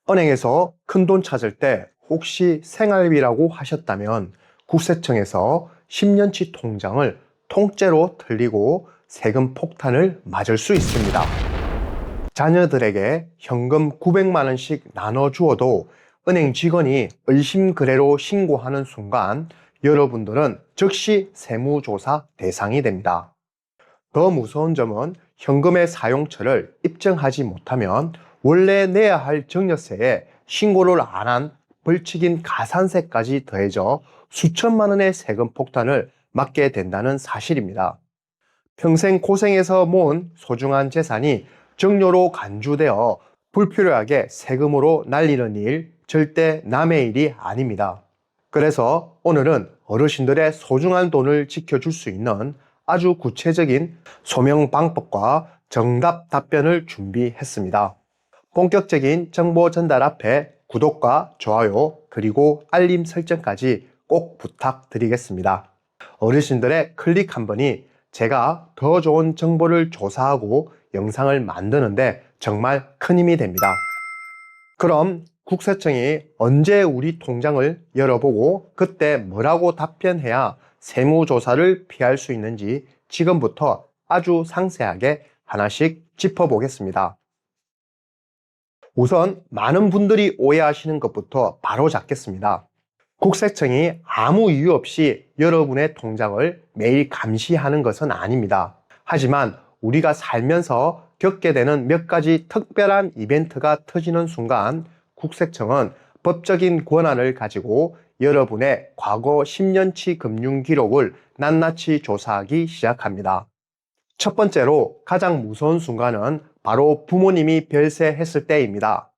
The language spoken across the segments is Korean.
은행에서 큰돈 찾을 때 혹시 생활비라고 하셨다면 국세청에서 10년치 통장을 통째로 틀리고 세금 폭탄을 맞을 수 있습니다. 자녀들에게 현금 900만 원씩 나눠주어도 은행 직원이 의심거래로 신고하는 순간 여러분들은 즉시 세무조사 대상이 됩니다. 더 무서운 점은 현금의 사용처를 입증하지 못하면 원래 내야 할 증여세에 신고를 안 한 벌칙인 가산세까지 더해져 수천만 원의 세금 폭탄을 맞게 된다는 사실입니다. 평생 고생해서 모은 소중한 재산이 증여로 간주되어 불필요하게 세금으로 날리는 일 절대 남의 일이 아닙니다. 그래서 오늘은 어르신들의 소중한 돈을 지켜줄 수 있는 아주 구체적인 소명 방법과 정답 답변을 준비했습니다. 본격적인 정보 전달 앞에 구독과 좋아요 그리고 알림 설정까지 꼭 부탁드리겠습니다. 어르신들의 클릭 한 번이 제가 더 좋은 정보를 조사하고 영상을 만드는데 정말 큰 힘이 됩니다. 그럼 국세청이 언제 우리 통장을 열어보고 그때 뭐라고 답변해야 세무조사를 피할 수 있는지 지금부터 아주 상세하게 하나씩 짚어보겠습니다. 우선 많은 분들이 오해하시는 것부터 바로 잡겠습니다. 국세청이 아무 이유 없이 여러분의 통장을 매일 감시하는 것은 아닙니다. 하지만 우리가 살면서 겪게 되는 몇 가지 특별한 이벤트가 터지는 순간 국세청은 법적인 권한을 가지고 여러분의 과거 10년치 금융 기록을 낱낱이 조사하기 시작합니다. 첫 번째로 가장 무서운 순간은 바로 부모님이 별세했을 때입니다.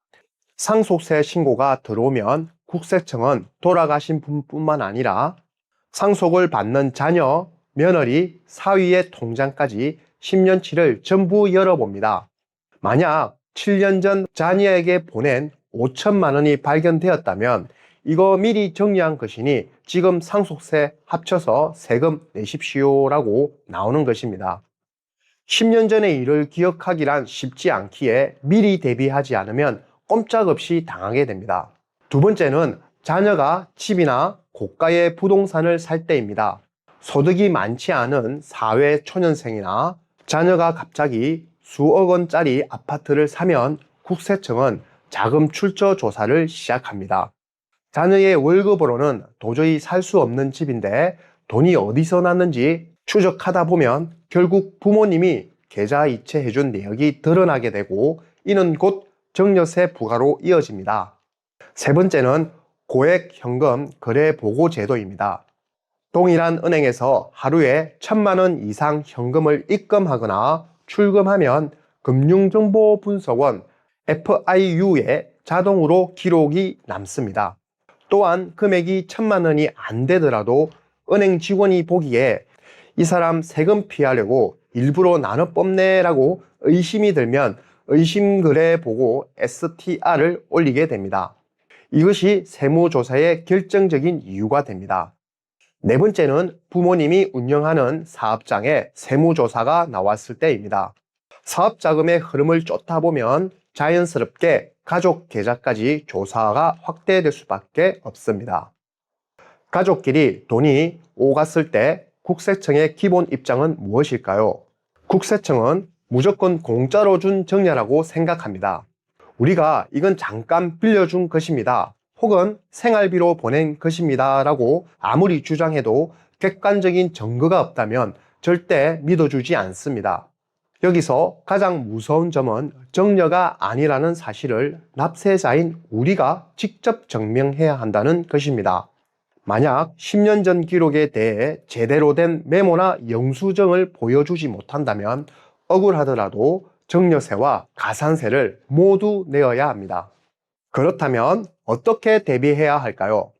상속세 신고가 들어오면 국세청은 돌아가신 분뿐만 아니라 상속을 받는 자녀, 며느리, 사위의 통장까지 10년치를 전부 열어봅니다. 만약 7년 전 자녀에게 보낸 5천만 원이 발견되었다면 이거 미리 정리한 것이니 지금 상속세 합쳐서 세금 내십시오라고 나오는 것입니다. 10년 전의 일을 기억하기란 쉽지 않기에 미리 대비하지 않으면 꼼짝없이 당하게 됩니다. 두 번째는 자녀가 집이나 고가의 부동산을 살 때입니다. 소득이 많지 않은 사회 초년생이나 자녀가 갑자기 수억 원짜리 아파트를 사면 국세청은 자금 출처 조사를 시작합니다. 자녀의 월급으로는 도저히 살 수 없는 집인데 돈이 어디서 났는지 추적하다 보면 결국 부모님이 계좌 이체해준 내역이 드러나게 되고 이는 곧 증여세 부과로 이어집니다. 세 번째는 고액 현금 거래 보고 제도입니다. 동일한 은행에서 하루에 1,000만 원 이상 현금을 입금하거나 출금하면 금융정보분석원 FIU에 자동으로 기록이 남습니다. 또한 금액이 1,000만 원이 안 되더라도 은행 직원이 보기에 이 사람 세금 피하려고 일부러 나눠 뽑네라고 의심이 들면 의심거래 보고 STR을 올리게 됩니다. 이것이 세무조사의 결정적인 이유가 됩니다. 네 번째는 부모님이 운영하는 사업장에 세무조사가 나왔을 때입니다. 사업자금의 흐름을 쫓다 보면 자연스럽게 가족 계좌까지 조사가 확대될 수밖에 없습니다. 가족끼리 돈이 오갔을 때 국세청의 기본 입장은 무엇일까요? 국세청은 무조건 공짜로 준 증여라고 생각합니다. 우리가 이건 잠깐 빌려준 것입니다. 혹은 생활비로 보낸 것입니다. 라고 아무리 주장해도 객관적인 증거가 없다면 절대 믿어주지 않습니다. 여기서 가장 무서운 점은 증여가 아니라는 사실을 납세자인 우리가 직접 증명해야 한다는 것입니다. 만약 10년 전 기록에 대해 제대로 된 메모나 영수증을 보여주지 못한다면 억울하더라도 증여세와 가산세를 모두 내어야 합니다. 그렇다면 어떻게 대비해야 할까요?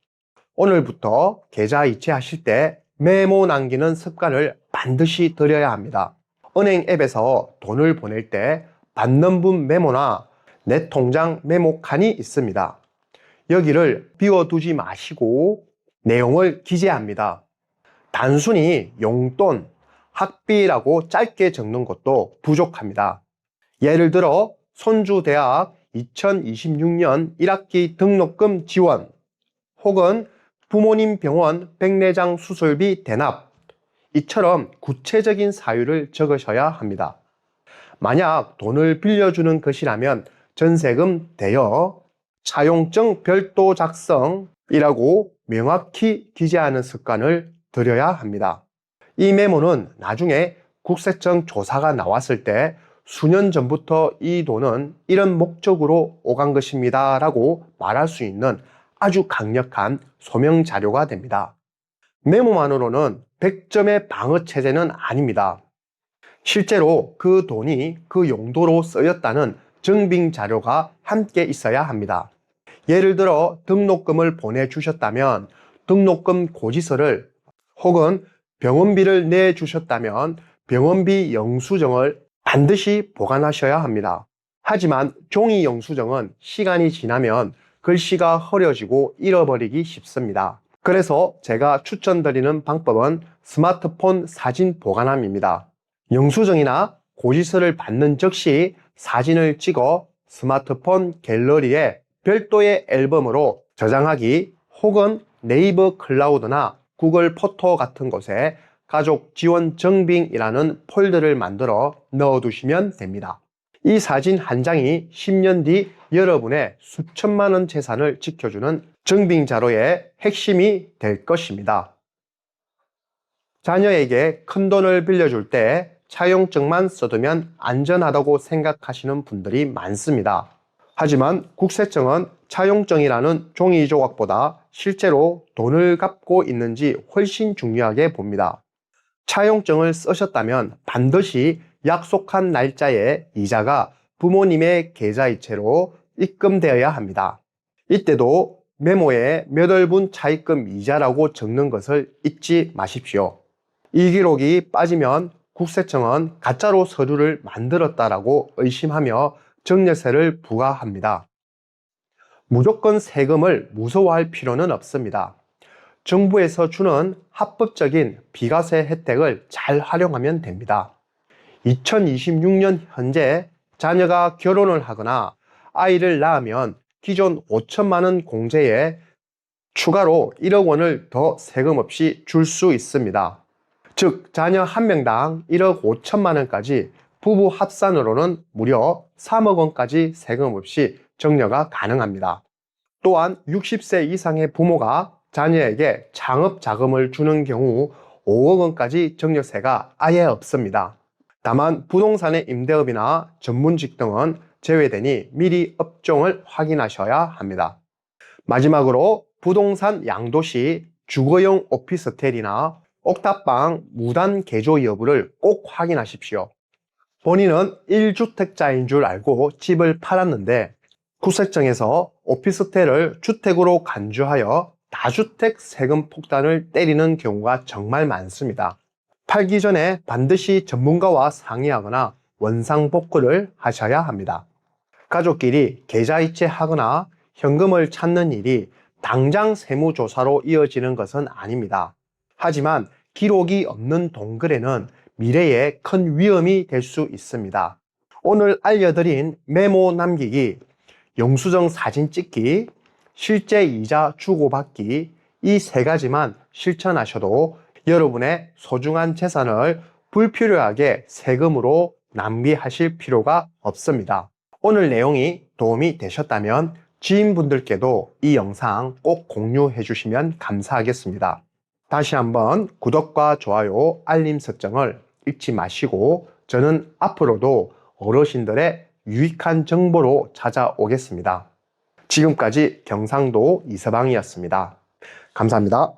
오늘부터 계좌 이체하실 때 메모 남기는 습관을 반드시 들여야 합니다. 은행 앱에서 돈을 보낼 때 받는 분 메모나 내 통장 메모 칸이 있습니다. 여기를 비워두지 마시고 내용을 기재합니다. 단순히 용돈, 학비라고 짧게 적는 것도 부족합니다. 예를 들어 손주 대학 2026년 1학기 등록금 지원 혹은 부모님 병원 백내장 수술비 대납, 이처럼 구체적인 사유를 적으셔야 합니다. 만약 돈을 빌려주는 것이라면 전세금 대여, 차용증 별도 작성이라고 명확히 기재하는 습관을 들여야 합니다. 이 메모는 나중에 국세청 조사가 나왔을 때 수년 전부터 이 돈은 이런 목적으로 오간 것입니다 라고 말할 수 있는 아주 강력한 소명 자료가 됩니다. 메모만으로는 100점의 방어 체제는 아닙니다. 실제로 그 돈이 그 용도로 쓰였다는 증빙 자료가 함께 있어야 합니다. 예를 들어 등록금을 보내주셨다면 등록금 고지서를 혹은 병원비를 내주셨다면 병원비 영수증을 반드시 보관하셔야 합니다. 하지만 종이 영수증은 시간이 지나면 글씨가 흐려지고 잃어버리기 쉽습니다. 그래서 제가 추천드리는 방법은 스마트폰 사진 보관함입니다. 영수증이나 고지서를 받는 즉시 사진을 찍어 스마트폰 갤러리에 별도의 앨범으로 저장하기 혹은 네이버 클라우드나 구글 포토 같은 곳에 가족 지원 증빙이라는 폴더를 만들어 넣어두시면 됩니다. 이 사진 한 장이 10년 뒤 여러분의 수천만 원 재산을 지켜주는 증빙 자료의 핵심이 될 것입니다. 자녀에게 큰 돈을 빌려줄 때 차용증만 써두면 안전하다고 생각하시는 분들이 많습니다. 하지만 국세청은 차용증이라는 종이 조각보다 실제로 돈을 갚고 있는지 훨씬 중요하게 봅니다. 차용증을 쓰셨다면 반드시 약속한 날짜에 이자가 부모님의 계좌이체로 입금되어야 합니다. 이때도 메모에 몇 월분 차입금 이자라고 적는 것을 잊지 마십시오. 이 기록이 빠지면 국세청은 가짜로 서류를 만들었다라고 의심하며 증여세를 부과합니다. 무조건 세금을 무서워할 필요는 없습니다. 정부에서 주는 합법적인 비과세 혜택을 잘 활용하면 됩니다. 2026년 현재 자녀가 결혼을 하거나 아이를 낳으면 기존 5천만 원 공제에 추가로 1억 원을 더 세금 없이 줄 수 있습니다. 즉 자녀 한 명당 1억 5천만 원까지 부부 합산으로는 무려 3억 원까지 세금 없이 증여가 가능합니다. 또한 60세 이상의 부모가 자녀에게 창업 자금을 주는 경우 5억 원까지 증여세가 아예 없습니다. 다만 부동산의 임대업이나 전문직 등은 제외되니 미리 업종을 확인하셔야 합니다. 마지막으로 부동산 양도시 주거용 오피스텔이나 옥탑방 무단 개조 여부를 꼭 확인하십시오. 본인은 1주택자인 줄 알고 집을 팔았는데 국세청에서 오피스텔을 주택으로 간주하여 다주택 세금 폭탄을 때리는 경우가 정말 많습니다. 팔기 전에 반드시 전문가와 상의하거나 원상복구를 하셔야 합니다. 가족끼리 계좌이체하거나 현금을 찾는 일이 당장 세무조사로 이어지는 것은 아닙니다. 하지만 기록이 없는 동거래는 미래에 큰 위험이 될 수 있습니다. 오늘 알려드린 메모 남기기, 영수증 사진 찍기, 실제 이자 주고받기, 이 세 가지만 실천하셔도 여러분의 소중한 재산을 불필요하게 세금으로 낭비하실 필요가 없습니다. 오늘 내용이 도움이 되셨다면 지인분들께도 이 영상 꼭 공유해 주시면 감사하겠습니다. 다시 한번 구독과 좋아요, 알림 설정을 잊지 마시고 저는 앞으로도 어르신들의 유익한 정보로 찾아오겠습니다. 지금까지 경상도 이서방이었습니다. 감사합니다.